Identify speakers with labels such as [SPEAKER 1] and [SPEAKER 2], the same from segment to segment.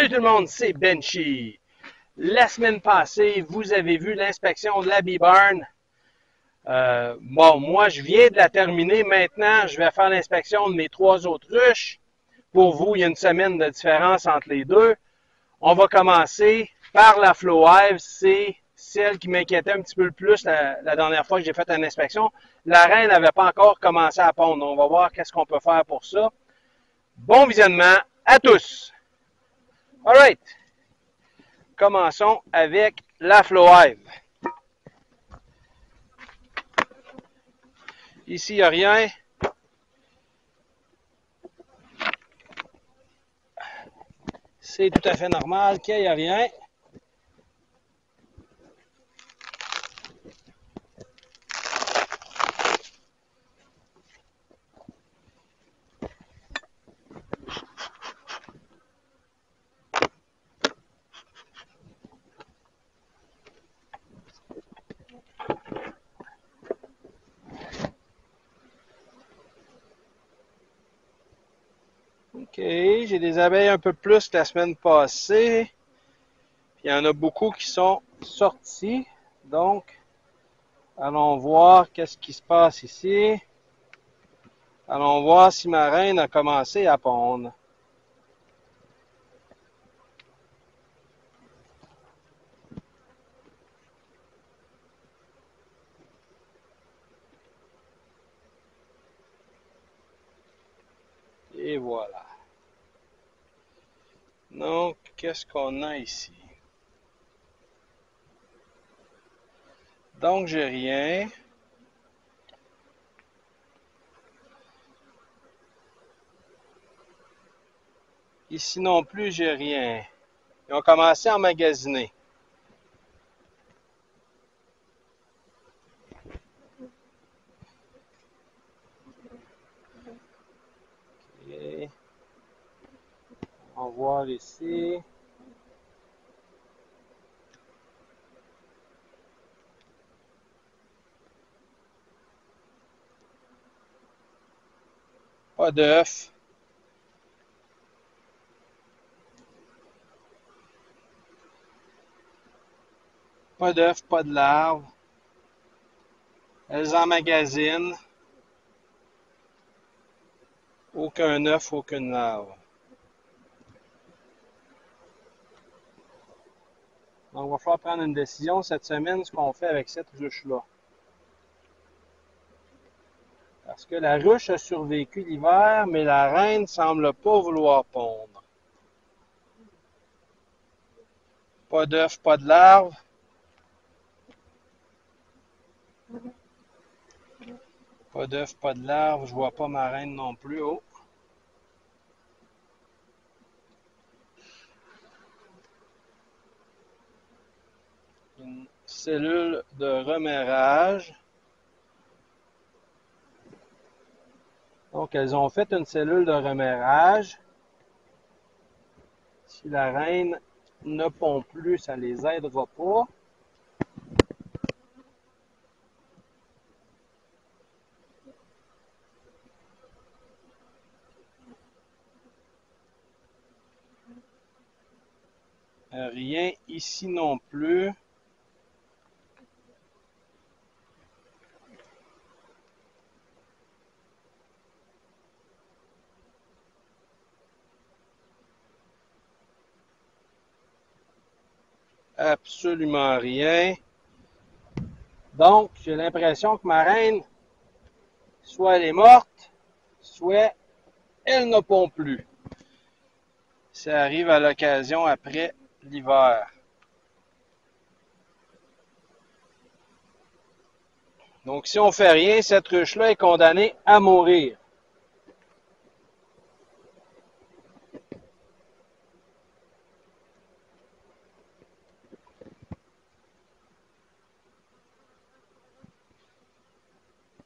[SPEAKER 1] Salut tout le monde, c'est Benchy. La semaine passée, vous avez vu l'inspection de la Bee Barn. Moi, je viens de la terminer. Maintenant, je vais faire l'inspection de mes 3 autruches. Pour vous, il y a une semaine de différence entre les deux. On va commencer par la Flow Hive. C'est celle qui m'inquiétait un petit peu le plus la dernière fois que j'ai fait une inspection. La reine n'avait pas encore commencé à pondre. On va voir qu'est-ce qu'on peut faire pour ça. Bon visionnement à tous! Alright! Commençons avec la Flow Hive. Ici, il n'y a rien. C'est tout à fait normal qu'il n'y ait rien. OK, j'ai des abeilles un peu plus que la semaine passée. Puis il y en a beaucoup qui sont sortis. Donc, allons voir qu'est-ce qui se passe ici. Allons voir si ma reine a commencé à pondre. Et voilà. Donc, qu'est-ce qu'on a ici? Donc, j'ai rien. Ici non plus, j'ai rien. Ils ont commencé à emmagasiner. OK. On va voir ici. Pas d'œufs. Pas d'œufs, pas de larves. Elles emmagasinent. Aucun œuf, aucune larve. Donc, il va falloir prendre une décision cette semaine, ce qu'on fait avec cette ruche-là. Parce que la ruche a survécu l'hiver, mais la reine ne semble pas vouloir pondre. Pas d'œufs, pas de larves. Pas d'œufs, pas de larves. Je vois pas ma reine non plus. Oh. Une cellule de remerrage. Donc, elles ont fait une cellule de remerrage. Si la reine ne pond plus, ça ne les aidera pas. Rien ici non plus. Absolument rien. Donc, j'ai l'impression que ma reine, soit elle est morte, soit elle ne pond plus. Ça arrive à l'occasion après l'hiver. Donc, si on fait rien, cette ruche-là est condamnée à mourir.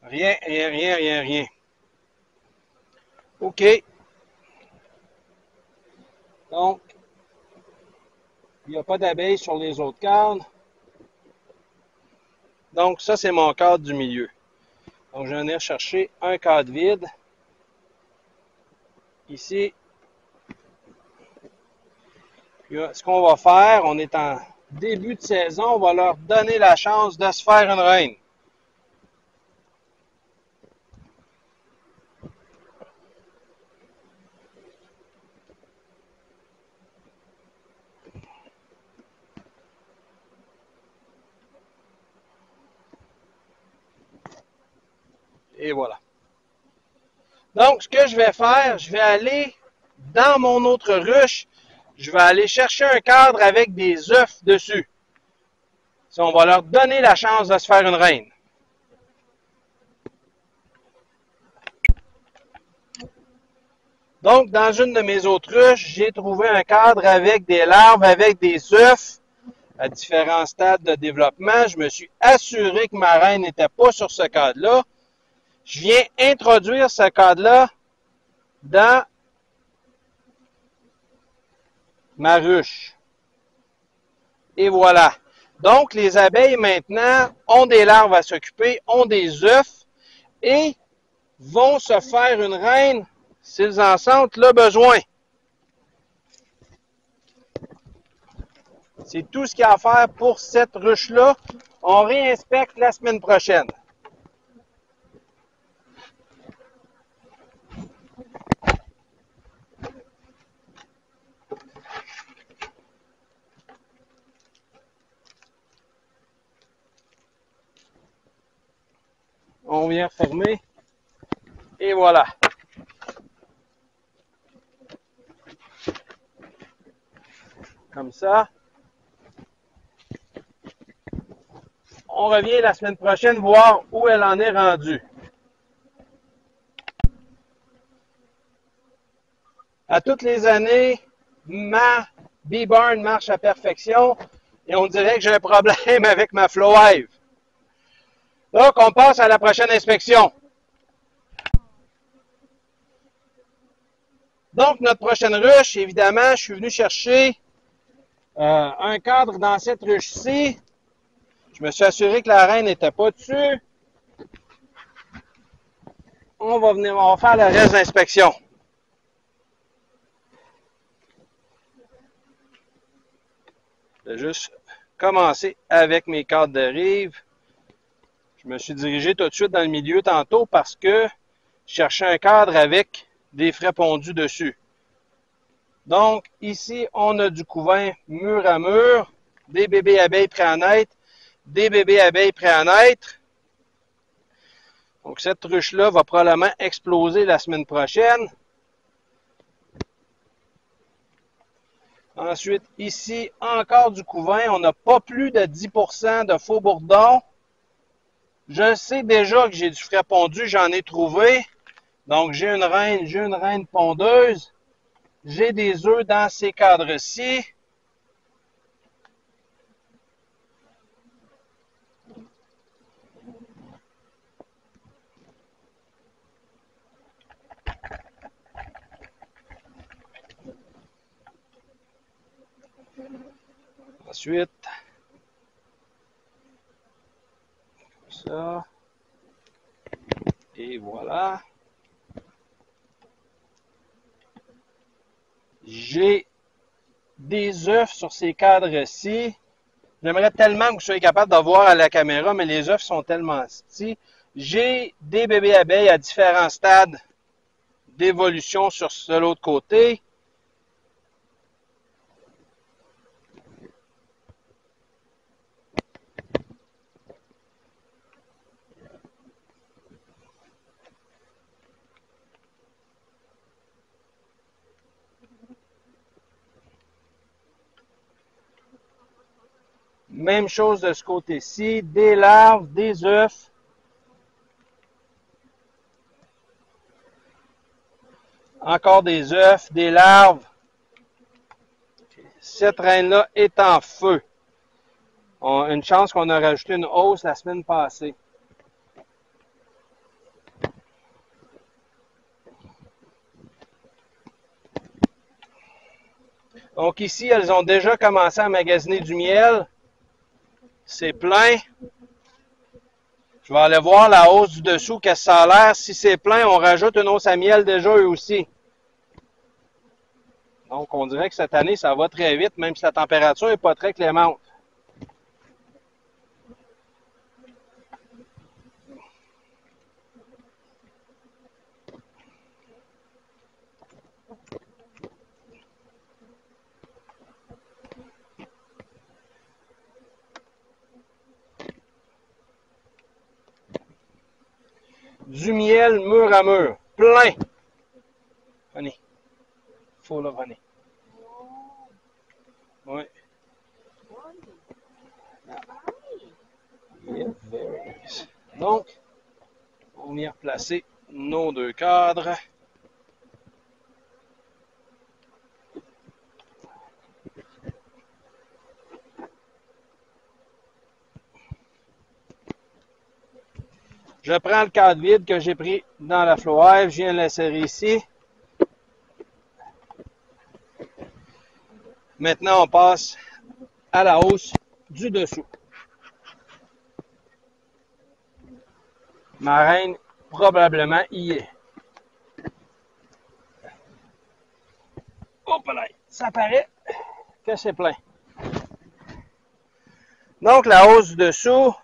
[SPEAKER 1] Rien, rien, rien, rien, rien. OK. Donc, il n'y a pas d'abeilles sur les autres cadres. Donc, ça, c'est mon cadre du milieu. Donc, je vais venir chercher un cadre vide. Ici. Puis, ce qu'on va faire, on est en début de saison, on va leur donner la chance de se faire une reine. Et voilà. Donc, ce que je vais faire, je vais aller dans mon autre ruche, je vais aller chercher un cadre avec des œufs dessus. Ça, on va leur donner la chance de se faire une reine. Donc, dans une de mes autres ruches, j'ai trouvé un cadre avec des larves, avec des œufs à différents stades de développement. Je me suis assuré que ma reine n'était pas sur ce cadre-là. Je viens introduire ce cadre-là dans ma ruche. Et voilà. Donc, les abeilles, maintenant, ont des larves à s'occuper, ont des œufs et vont se faire une reine s'ils en sentent le besoin. C'est tout ce qu'il y a à faire pour cette ruche-là. On réinspecte la semaine prochaine. On vient fermer. Et voilà. Comme ça. On revient la semaine prochaine voir où elle en est rendue. À toutes les années, ma bee barn marche à perfection et on dirait que j'ai un problème avec ma FlowHive. Donc, on passe à la prochaine inspection. Donc, notre prochaine ruche, évidemment, je suis venu chercher un cadre dans cette ruche-ci. Je me suis assuré que la reine n'était pas dessus. On va faire le reste d'inspection. Je vais juste commencer avec mes cadres de rive. Je me suis dirigé tout de suite dans le milieu tantôt parce que je cherchais un cadre avec des frais pondus dessus. Donc, ici, on a du couvain mur à mur, des bébés abeilles prêts à naître, des bébés abeilles prêts à naître. Donc, cette ruche-là va probablement exploser la semaine prochaine. Ensuite, ici, encore du couvain. On n'a pas plus de 10% de faux bourdons. Je sais déjà que j'ai du frais pondu, j'en ai trouvé. Donc, j'ai une reine pondeuse. J'ai des œufs dans ces cadres-ci. Ensuite, comme ça. Et voilà. J'ai des œufs sur ces cadres-ci. J'aimerais tellement que vous soyez capable de voir à la caméra, mais les œufs sont tellement petits. J'ai des bébés abeilles à différents stades d'évolution sur l'autre côté. Même chose de ce côté-ci, des larves, des œufs. Encore des œufs, des larves. Cette reine-là est en feu. On a une chance qu'on a rajouté une hausse la semaine passée. Donc ici, elles ont déjà commencé à magasiner du miel. C'est plein. Je vais aller voir la hausse du dessous, qu'est-ce que ça a l'air. Si c'est plein, on rajoute une hausse à miel déjà eux aussi. Donc, on dirait que cette année, ça va très vite, même si la température n'est pas très clémente. Du miel mur à mur. Plein. Venez. Faut là, venez. Oui. Yeah, very nice. Donc, on vient replacer nos deux cadres. Je prends le cadre vide que j'ai pris dans la Flow Hive, je viens l'insérer ici. Maintenant, on passe à la hausse du dessous. Ma reine, probablement, y est. Hop là, ça paraît que c'est plein. Donc, la hausse du dessous.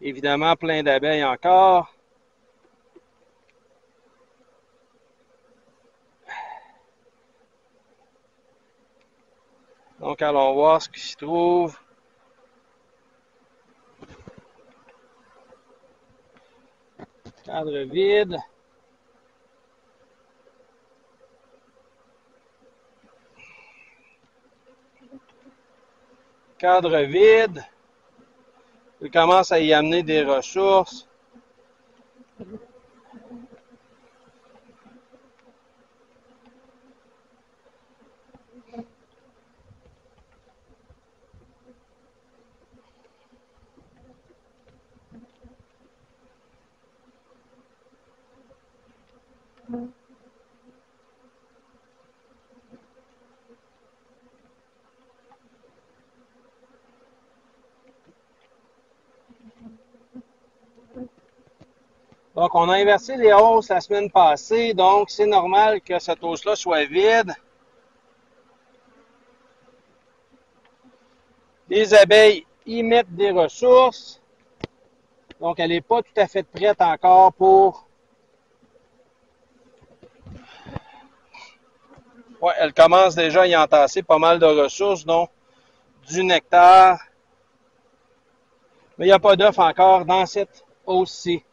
[SPEAKER 1] Évidemment, plein d'abeilles encore. Donc, allons voir ce qui s'y trouve. Cadre vide. Cadre vide. Il commence à y amener des ressources. Donc, on a inversé les hausses la semaine passée, donc c'est normal que cette hausse-là soit vide. Les abeilles y mettent des ressources. Donc, elle n'est pas tout à fait prête encore pour... Ouais, elle commence déjà à y entasser pas mal de ressources, dont du nectar. Mais il n'y a pas d'œuf encore dans cette hausse-ci.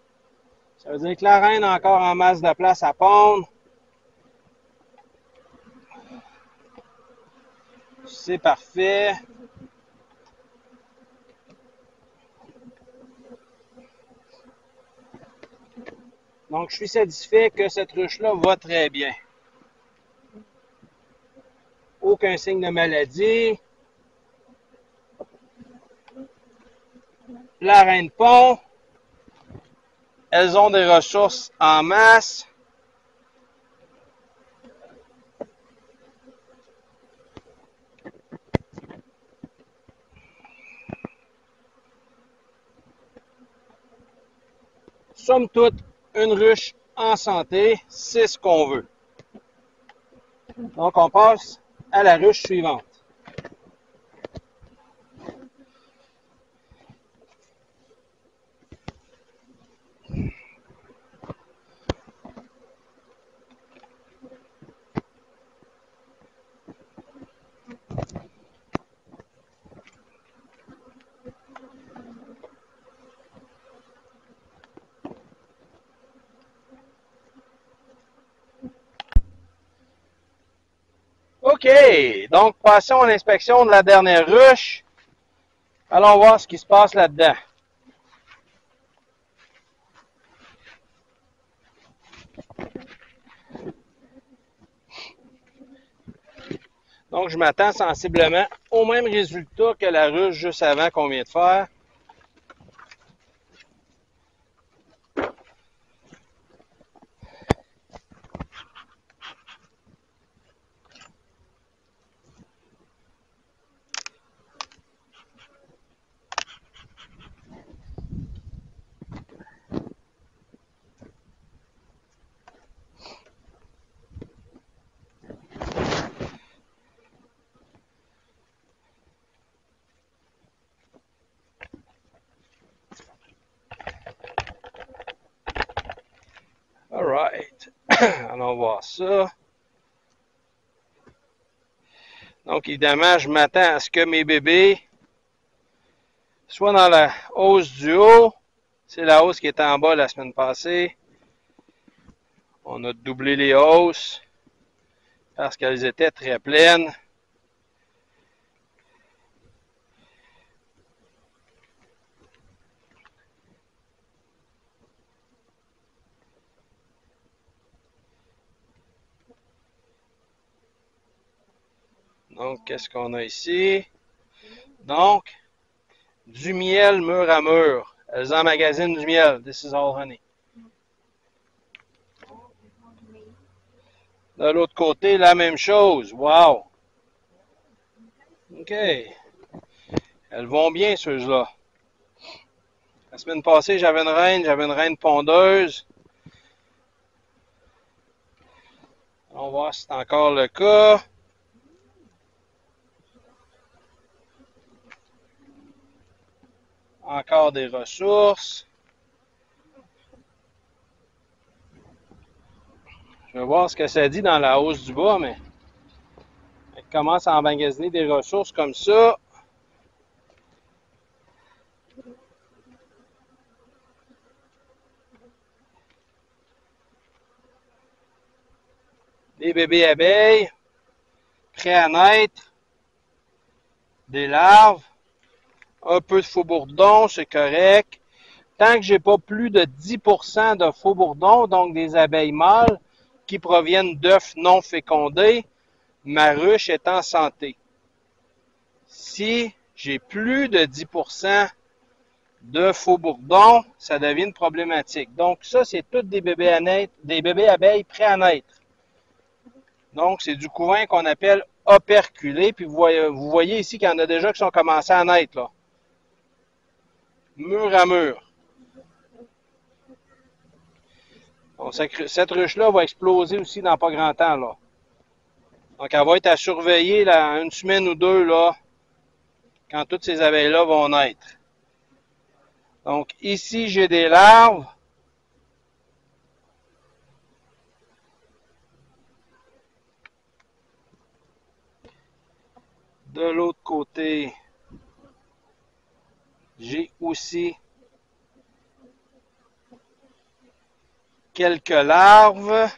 [SPEAKER 1] Ça veut dire que la reine a encore en masse de place à pondre. C'est parfait. Donc, je suis satisfait que cette ruche-là va très bien. Aucun signe de maladie. La reine pond. Elles ont des ressources en masse. Somme toute, une ruche en santé, c'est ce qu'on veut. Donc, on passe à la ruche suivante. OK, donc passons à l'inspection de la dernière ruche. Allons voir ce qui se passe là-dedans. Donc, je m'attends sensiblement au même résultat que la ruche juste avant qu'on vient de faire. Allons voir ça. Donc, évidemment, je m'attends à ce que mes bébés soient dans la hausse du haut. C'est la hausse qui était en bas la semaine passée. On a doublé les hausses parce qu'elles étaient très pleines. Donc, qu'est-ce qu'on a ici? Donc, du miel mur à mur. Elles emmagasinent du miel. This is all honey. De l'autre côté, la même chose. Wow! OK. Elles vont bien, ceux-là. La semaine passée, j'avais une reine pondeuse. On va voir si c'est encore le cas. Encore des ressources. Je vais voir ce que ça dit dans la hausse du bas, mais elle commence à emmagasiner des ressources comme ça. Des bébés abeilles, prêts à naître, des larves, un peu de faux bourdon, c'est correct. Tant que j'ai pas plus de 10% de faux bourdon, donc des abeilles mâles qui proviennent d'œufs non fécondés, ma ruche est en santé. Si j'ai plus de 10% de faux bourdon, ça devient une problématique. Donc ça, c'est tous des bébés à naître, des bébés abeilles prêts à naître. Donc c'est du couvain qu'on appelle operculé. Puis vous voyez ici qu'il y en a déjà qui sont commencés à naître là, mur à mur. Donc cette ruche-là va exploser aussi dans pas grand temps là. Donc elle va être à surveiller là, une semaine ou deux là, quand toutes ces abeilles-là vont naître. Donc ici j'ai des larves. De l'autre côté, j'ai aussi quelques larves.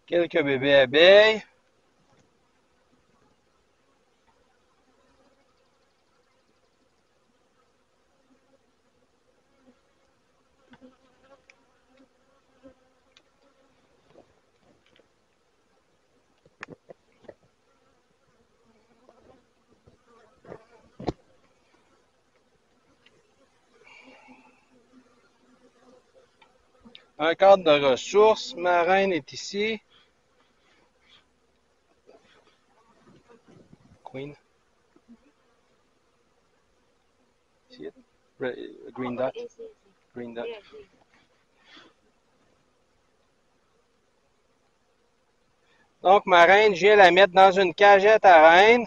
[SPEAKER 1] Quelques bébés abeilles. Un cadre de ressources. Ma reine est ici. Queen. See it? Green dot. Green dot. Donc, ma reine, je viens la mettre dans une cagette à reine.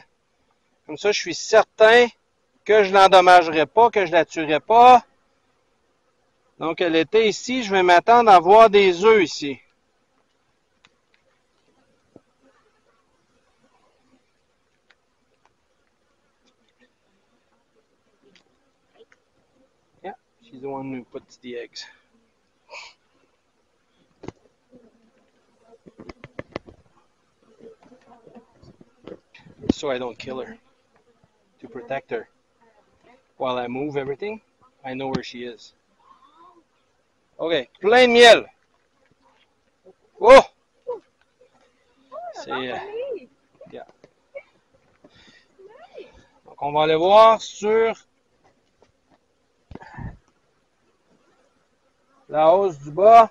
[SPEAKER 1] Comme ça, je suis certain que je l'endommagerai pas, que je la tuerai pas. Donc, elle était ici. Je vais m'attendre à voir des œufs ici. Yeah, she's the one who puts the eggs. So I don't kill her. To protect her. While I move everything, I know where she is. OK, plein de miel. Oh! C'est... yeah. Donc, on va aller voir sur la hausse du bas.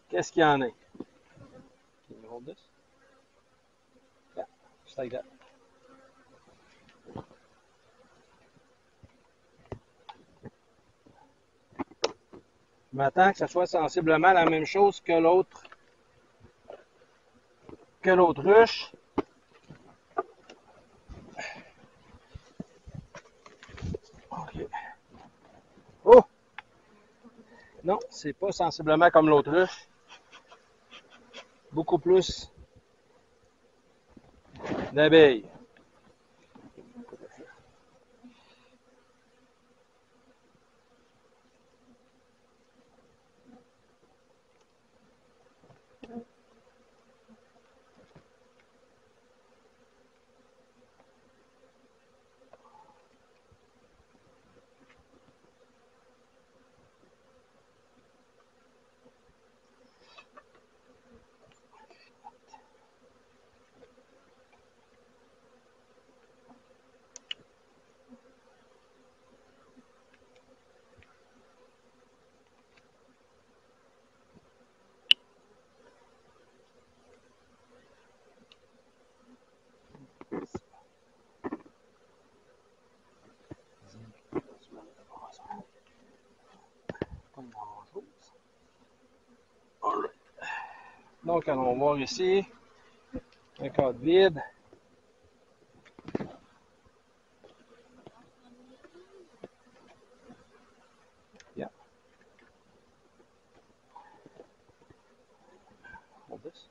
[SPEAKER 1] Qu'est-ce qu'il y en a? Can you hold this? Yeah, just like that. m'attends que ce soit sensiblement la même chose que l'autre ruche. OK. Oh! Non, c'est pas sensiblement comme l'autre ruche. Beaucoup plus d'abeilles. Donc, allons voir ici un cadre vide. Yeah. Hold this.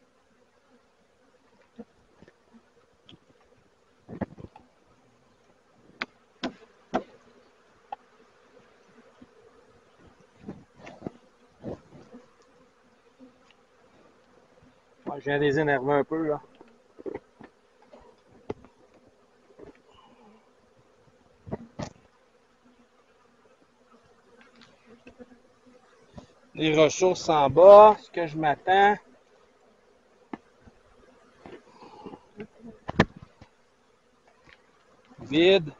[SPEAKER 1] Ouais, je viens de les énerver un peu, là. Les ressources en bas, ce que je m'attends. Vide.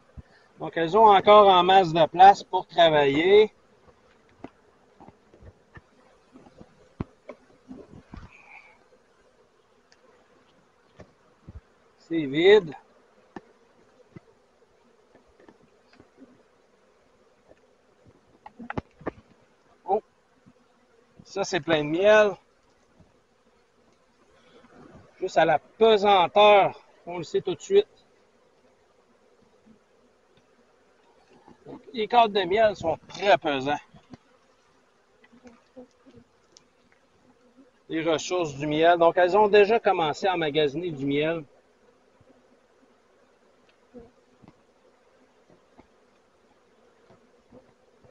[SPEAKER 1] Donc, elles ont encore en masse de place pour travailler. C'est vide. Oh! Ça, c'est plein de miel. Juste à la pesanteur, on le sait tout de suite. Donc, les cadres de miel sont très pesants. Les ressources du miel. Donc, elles ont déjà commencé à emmagasiner du miel.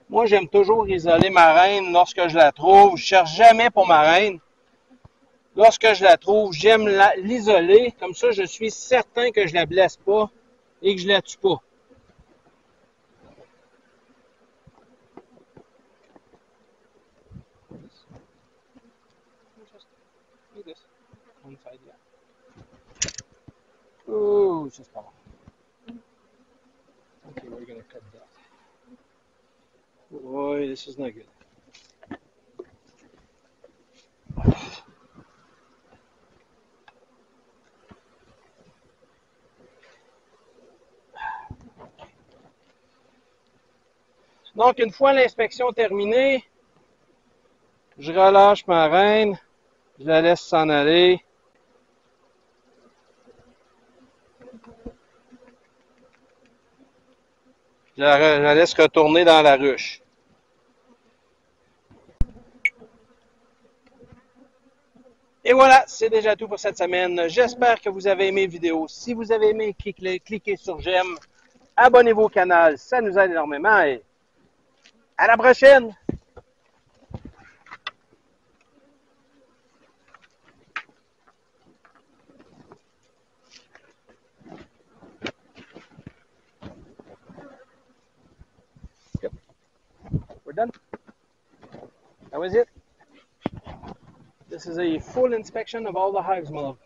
[SPEAKER 1] Moi, j'aime toujours isoler ma reine lorsque je la trouve. Je cherche jamais pour ma reine. Lorsque je la trouve, j'aime l'isoler. Comme ça, je suis certain que je la blesse pas et que je la tue pas. Oh, c'est pas bon. Okay, we're gonna cut that. Boy, this is not good. Donc, une fois l'inspection terminée, je relâche ma reine, je la laisse s'en aller. Je la laisse retourner dans la ruche. Et voilà, c'est déjà tout pour cette semaine. J'espère que vous avez aimé la vidéo. Si vous avez aimé, cliquez sur j'aime. Abonnez-vous au canal, ça nous aide énormément. Et à la prochaine! Yep. We're done. That was it. This is a full inspection of all the hives, my love.